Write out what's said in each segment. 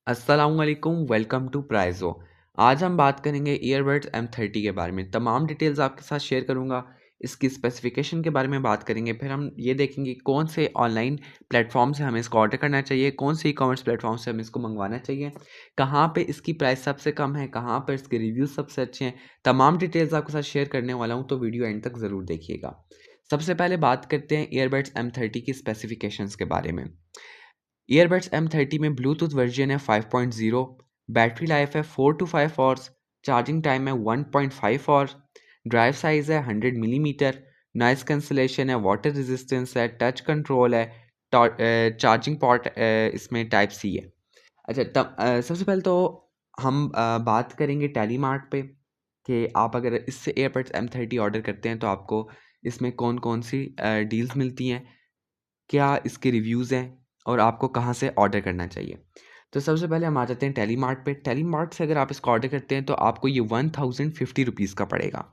अस्सलामुअलैकुम, welcome to प्राइज़ो। आज हम बात करेंगे ईयरबड्स M30 के बारे में। तमाम डिटेल्स आपके साथ शेयर करूँगा। इसकी स्पेसिफ़िकेशन के बारे में बात करेंगे। फिर हम ये देखेंगे कौन से ऑनलाइन प्लेटफ़ॉर्म से हमें इसको ऑर्डर करना चाहिए, कौन से ई-कॉमर्स प्लेटफ़ॉर्म से हमें इसको मंगवाना चाहिए, कहाँ पे इसकी प्राइस सबसे कम है, कहाँ पर इसके रिव्यूज़ सबसे अच्छे हैं। तमाम डिटेल्स आपके साथ शेयर करने वाला हूँ, तो वीडियो एंड तक ज़रूर देखिएगा। सबसे पहले बात करते हैं ईयरबड्स M30 की स्पेसिफ़िकेशंस के बारे में। ईयरबड्स M30 में ब्लूटूथ वर्जन है 5.0, बैटरी लाइफ है 4 टू 5 आवर्स, चार्जिंग टाइम है 1.5 आवर्स, ड्राइव साइज़ है 100 मिलीमीटर, नॉइज़ कैंसलेशन है, वाटर रेजिस्टेंस है, टच कंट्रोल है, चार्जिंग पोर्ट इसमें टाइप सी है। अच्छा सबसे पहले तो हम बात करेंगे टेलीमार्ट पे कि आप अगर इससे ईयरबड्स M30 ऑर्डर करते हैं तो आपको इसमें कौन-कौन सी डील्स मिलती हैं, क्या इसके रिव्यूज़ हैं और आपको कहाँ से ऑर्डर करना चाहिए। तो सबसे पहले हम आ जाते हैं टेलीमार्ट पे। टेलीमार्ट से अगर आप इसको ऑर्डर करते हैं तो आपको ये ₹1050 का पड़ेगा।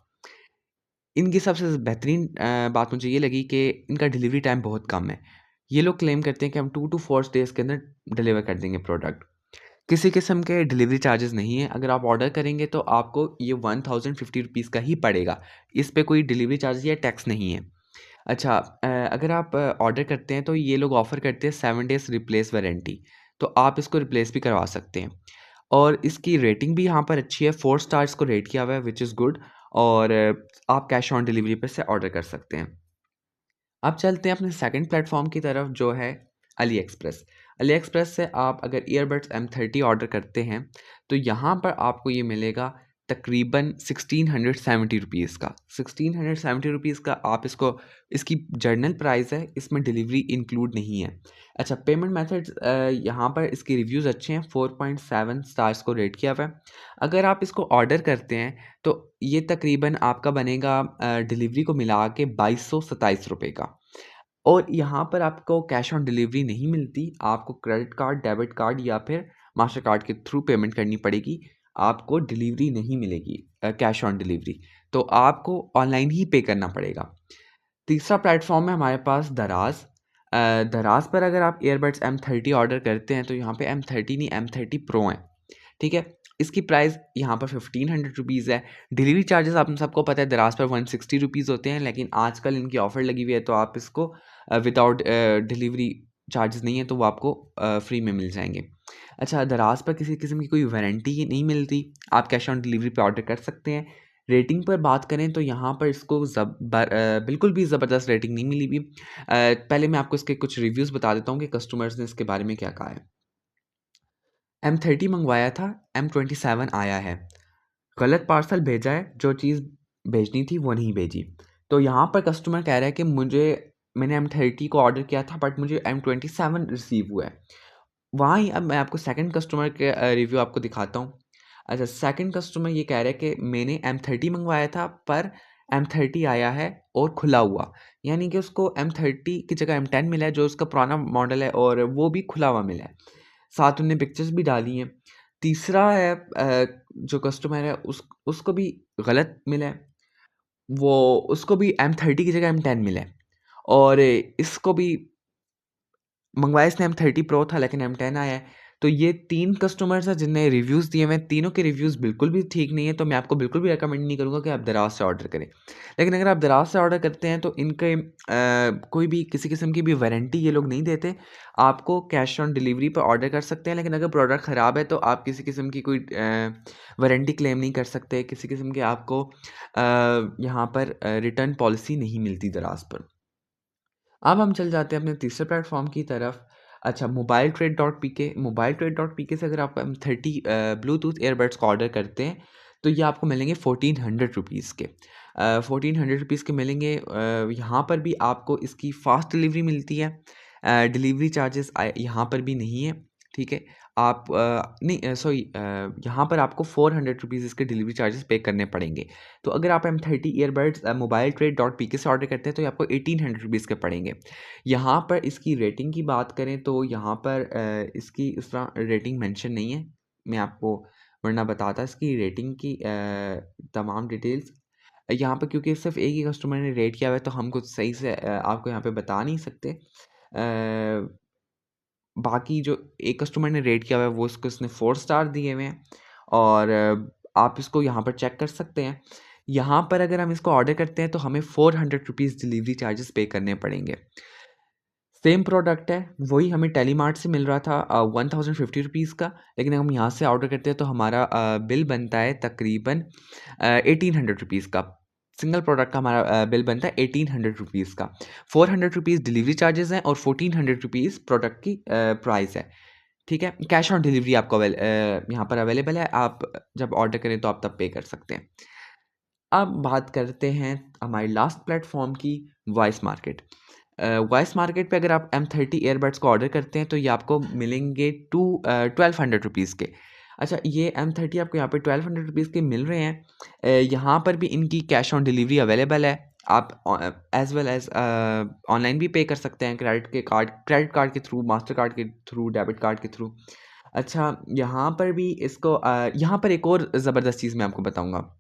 इनकी सबसे बेहतरीन बात मुझे ये लगी कि इनका डिलीवरी टाइम बहुत कम है। ये लोग क्लेम करते हैं कि हम 2 टू 4 डेज़ के अंदर डिलीवर कर देंगे प्रोडक्ट। किसी किस्म के डिलीवरी चार्जेस नहीं है। अगर आप ऑर्डर करेंगे तो आपको ये ₹1050 का ही पड़ेगा। इस पे कोई डिलीवरी चार्ज या टैक्स नहीं है। अच्छा अगर आप ऑर्डर करते हैं तो ये लोग ऑफ़र करते हैं 7 डेज़ रिप्लेस वारंटी, तो आप इसको रिप्लेस भी करवा सकते हैं। और इसकी रेटिंग भी यहाँ पर अच्छी है, 4 स्टार्स को रेट किया हुआ है व्हिच इज़ गुड। और आप कैश ऑन डिलीवरी पे से ऑर्डर कर सकते हैं। अब चलते हैं अपने सेकंड प्लेटफ़ॉर्म की तरफ जो है अली एक्सप्रेस। अली एक्सप्रेस से आप अगर ईयरबड्स M30 ऑर्डर करते हैं, तो यहाँ पर आपको ये मिलेगा तकरीबन ₹1670 का। ₹1670 का आप इसको इसकी जर्नल प्राइस है, इसमें डिलीवरी इंक्लूड नहीं है। अच्छा पेमेंट मेथड्स यहाँ पर इसके रिव्यूज़ अच्छे हैं, 4.7 स्टार्स को रेट किया हुआ है। अगर आप इसको ऑर्डर करते हैं तो ये तकरीबन आपका बनेगा डिलीवरी को मिला के ₹2227 का। और यहाँ पर आपको कैश ऑन डिलीवरी नहीं मिलती, आपको क्रेडिट कार्ड, डेबिट कार्ड या फिर मास्टर कार्ड के थ्रू पेमेंट करनी पड़ेगी। आपको डिलीवरी नहीं मिलेगी कैश ऑन डिलीवरी, तो आपको ऑनलाइन ही पे करना पड़ेगा। तीसरा प्लेटफ़ॉर्म है हमारे पास दराज़। दराज़ पर अगर आप ईयरबड्स M30 ऑर्डर करते हैं तो यहाँ पे M30 नहीं M30 प्रो है, ठीक है? इसकी प्राइस यहाँ पर ₹1500 है। डिलीवरी चार्जेस आप सबको पता है दराज़ पर ₹160 होते हैं, लेकिन आजकल इनकी ऑफ़र लगी हुई है तो आप इसको विदाउट डिलीवरी चार्जेस नहीं है तो वो आपको फ्री में मिल जाएँगे। अच्छा दराज़ पर किसी किस्म की कोई वारंटी नहीं मिलती, आप कैश ऑन डिलीवरी पे ऑर्डर कर सकते हैं। रेटिंग पर बात करें तो यहाँ पर इसको बिल्कुल भी ज़बरदस्त रेटिंग नहीं मिली हुई। पहले मैं आपको इसके कुछ रिव्यूज़ बता देता हूँ कि कस्टमर्स ने इसके बारे में क्या कहा है। M30 मंगवाया था, M27 आया है। गलत पार्सल भेजा है, जो चीज़ भेजनी थी वो नहीं भेजी। तो यहाँ पर कस्टमर कह रहा है कि मैंने M30 को ऑर्डर किया था बट मुझे M27 रिसीव हुआ है। वहाँ ही अब मैं आपको सेकंड कस्टमर के रिव्यू आपको दिखाता हूँ। अच्छा सेकंड कस्टमर ये कह रहा है कि मैंने M30 मंगवाया था पर M30 आया है और खुला हुआ। यानी कि उसको M30 की जगह M10 मिला है जो उसका पुराना मॉडल है और वो भी खुला हुआ मिला है। साथ उन्होंने पिक्चर्स भी डाली हैं। तीसरा है जो कस्टमर है उसको भी गलत मिला है। वो उसको भी M30 की जगह M10 मिला है और इसको भी मंगवाया इसने M30 प्रो था लेकिन M10 आया है। तो ये 3 कस्टमर्स हैं जिनने रिव्यूज़ दिए हुए हैं, तीनों के रिव्यूज़ बिल्कुल भी ठीक नहीं है, तो मैं आपको बिल्कुल भी रिकमेंड नहीं करूँगा कि आप दराज़ से ऑर्डर करें। लेकिन अगर आप दराज़ से ऑर्डर करते हैं तो इनके कोई भी किसी किस्म की भी वारंटी ये लोग नहीं देते। आपको कैश ऑन डिलीवरी पे ऑर्डर कर सकते हैं, लेकिन अगर प्रोडक्ट ख़राब है तो आप किसी किस्म की कोई वारंटी क्लेम नहीं कर सकते, किसी किस्म के आपको यहाँ पर रिटर्न पॉलिसी नहीं मिलती दराज़ पर। अब हम चल जाते हैं अपने तीसरे प्लेटफ़ॉर्म की तरफ। अच्छा मोबाइल ट्रेड डॉट पीके से अगर आप M30 ब्लूटूथ ईयरबड्स का ऑर्डर करते हैं, तो ये आपको मिलेंगे ₹1400 के। ₹1400 के मिलेंगे। यहाँ पर भी आपको इसकी फ़ास्ट डिलीवरी मिलती है। डिलीवरी चार्जेस यहाँ पर भी नहीं है, ठीक है? आप नहीं सॉरी यहाँ पर आपको ₹400 इसके डिलीवरी चार्जेस पे करने पड़ेंगे। तो अगर आप M30 earbuds mobile trade dot PK से ऑर्डर करते हैं तो ये आपको ₹1800 के पड़ेंगे। यहाँ पर इसकी रेटिंग की बात करें तो यहाँ पर इसकी इस तरह रेटिंग मेंशन नहीं है। मैं आपको वरना बताता इसकी रेटिंग की तमाम डिटेल्स। यहाँ पे क्योंकि सिर्फ़ एक ही कस्टमर ने रेट किया हुआ है तो हम कुछ सही से आपको यहाँ पे बता नहीं सकते। बाकी जो एक कस्टमर ने रेट किया हुआ है वो इसको इसने 4 स्टार दिए हुए हैं और आप इसको यहाँ पर चेक कर सकते हैं। यहाँ पर अगर हम इसको ऑर्डर करते हैं तो हमें 400 रुपीज़ डिलीवरी चार्जेस पे करने पड़ेंगे। सेम प्रोडक्ट है, वही हमें टेलीमार्ट से मिल रहा था 1050 का, लेकिन हम यहाँ से ऑर्डर करते हैं तो हमारा बिल बनता है तकरीबन 1800 रुपीज़ का। सिंगल प्रोडक्ट का हमारा बिल बनता है 1800 रुपीज़ का। 400 रुपीज़ डिलीवरी चार्जेस हैं और 1400 रुपीज़ प्रोडक्ट की प्राइस है। ठीक है, कैश ऑन डिलीवरी आपको यहाँ पर अवेलेबल है, आप जब ऑर्डर करें तो आप तब पे कर सकते हैं। अब बात करते हैं हमारी लास्ट प्लेटफॉर्म की, वॉइस मार्केट। वॉइस मार्केट पे अगर आप M30 ईयरबड्स को ऑर्डर करते हैं तो ये आपको मिलेंगे 1200 रुपीज़ के। अच्छा, ये M30 आपको यहाँ पे 1200 रुपीज़ के मिल रहे हैं। यहाँ पर भी इनकी कैश ऑन डिलीवरी अवेलेबल है, आप एज़ वेल एज़ ऑनलाइन भी पे कर सकते हैं, क्रेडिट कार्ड के थ्रू, मास्टर कार्ड के थ्रू, डेबिट कार्ड के थ्रू। अच्छा, यहाँ पर भी इसको यहाँ पर एक और ज़बरदस्त चीज़ मैं आपको बताऊँगा।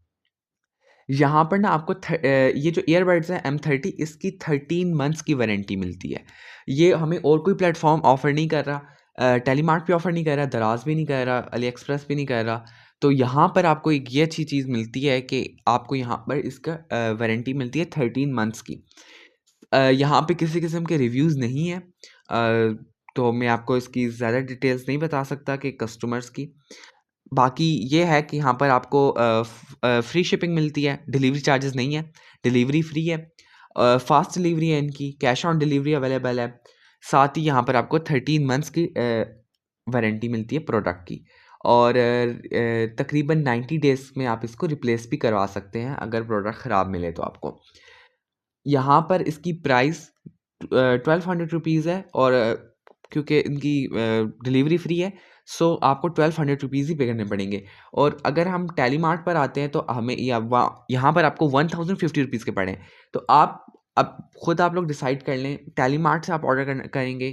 यहाँ पर ना आपको ये जो ईयरबड्स हैं M30, इसकी 13 मंथ्स की वारंटी मिलती है। ये हमें और कोई प्लेटफ़ॉर्म ऑफ़र नहीं कर रहा, टेलीमार्ट भी ऑफ़र नहीं कर रहा, दराज़ भी नहीं कर रहा, अली एक्सप्रेस भी नहीं कर रहा। तो यहाँ पर आपको एक ये अच्छी चीज़ मिलती है कि आपको यहाँ पर इसका वारंटी मिलती है 13 मंथ्स की। यहाँ पे किसी किस्म के रिव्यूज़ नहीं हैं, तो मैं आपको इसकी ज़्यादा डिटेल्स नहीं बता सकता कि कस्टमर्स की। बाकी ये है कि यहाँ पर आपको फ्री शिपिंग मिलती है, डिलीवरी चार्जेस नहीं है, डिलीवरी फ्री है, फास्ट डिलीवरी है इनकी, कैश ऑन डिलीवरी अवेलेबल है। साथ ही यहाँ पर आपको 13 मंथ्स की वारंटी मिलती है प्रोडक्ट की और तकरीबन 90 डेज़ में आप इसको रिप्लेस भी करवा सकते हैं अगर प्रोडक्ट ख़राब मिले तो आपको। यहाँ पर इसकी प्राइस 1200 रुपीज़ है और क्योंकि इनकी डिलीवरी फ्री है, सो आपको 1200 रुपीज़ ही पे करने पड़ेंगे। और अगर हम टेलीमार्ट पर आते हैं तो हमें यहाँ पर आपको 1050 रुपीज़ के पड़े। तो आप अब खुद आप लोग डिसाइड कर लें, टेलीमार्ट से आप ऑर्डर करेंगे।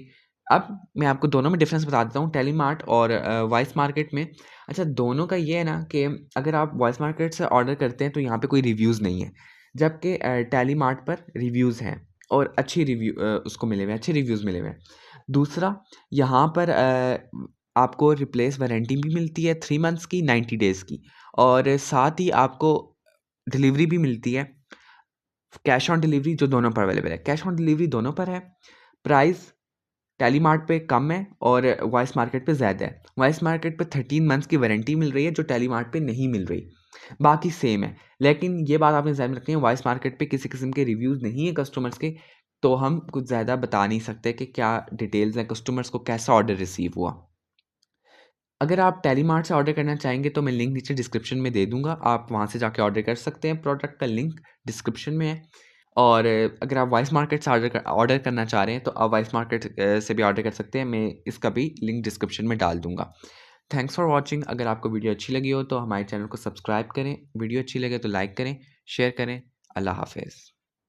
अब मैं आपको दोनों में डिफरेंस बता देता हूँ, टेलीमार्ट और वॉइस मार्केट में। अच्छा, दोनों का ये है ना कि अगर आप वॉइस मार्केट से ऑर्डर करते हैं तो यहाँ पे कोई रिव्यूज़ नहीं है, जबकि टेलीमार्ट पर रिव्यूज़ हैं और अच्छी उसको मिले हुए हैं, अच्छे रिव्यूज़ मिले हुए हैं। दूसरा, यहाँ पर आपको रिप्लेस वारंटी भी मिलती है 3 मंथ्स की, 90 डेज़ की और साथ ही आपको डिलीवरी भी मिलती है, कैश ऑन डिलीवरी जो दोनों पर अवेलेबल है। कैश ऑन डिलीवरी दोनों पर है। प्राइस टेलीमार्ट पे कम है और वॉइस मार्केट पे ज़्यादा है। वॉइस मार्केट पे 13 मंथ्स की वारंटी मिल रही है जो टेलीमार्ट पे नहीं मिल रही। बाकी सेम है, लेकिन ये बात आपने ध्यान में रखनी है, वॉइस मार्केट पे किसी किस्म के रिव्यूज़ नहीं है कस्टमर्स के, तो हम कुछ ज़्यादा बता नहीं सकते कि क्या डिटेल्स हैं, कस्टमर्स को कैसा ऑर्डर रिसीव हुआ। अगर आप टेलीमार्ट से ऑर्डर करना चाहेंगे तो मैं लिंक नीचे डिस्क्रिप्शन में दे दूँगा, आप वहाँ से जाके ऑर्डर कर सकते हैं, प्रोडक्ट का लिंक डिस्क्रिप्शन में है। और अगर आप वॉइस मार्केट से ऑर्डर करना चाह रहे हैं तो आप वॉइस मार्केट से भी ऑर्डर कर सकते हैं, मैं इसका भी लिंक डिस्क्रिप्शन में डाल दूँगा। Thanks for watching. अगर आपको वीडियो अच्छी लगी हो तो हमारे चैनल को सब्सक्राइब करें, वीडियो अच्छी लगे तो लाइक करें, शेयर करें। अल्लाह हाफ़िज़।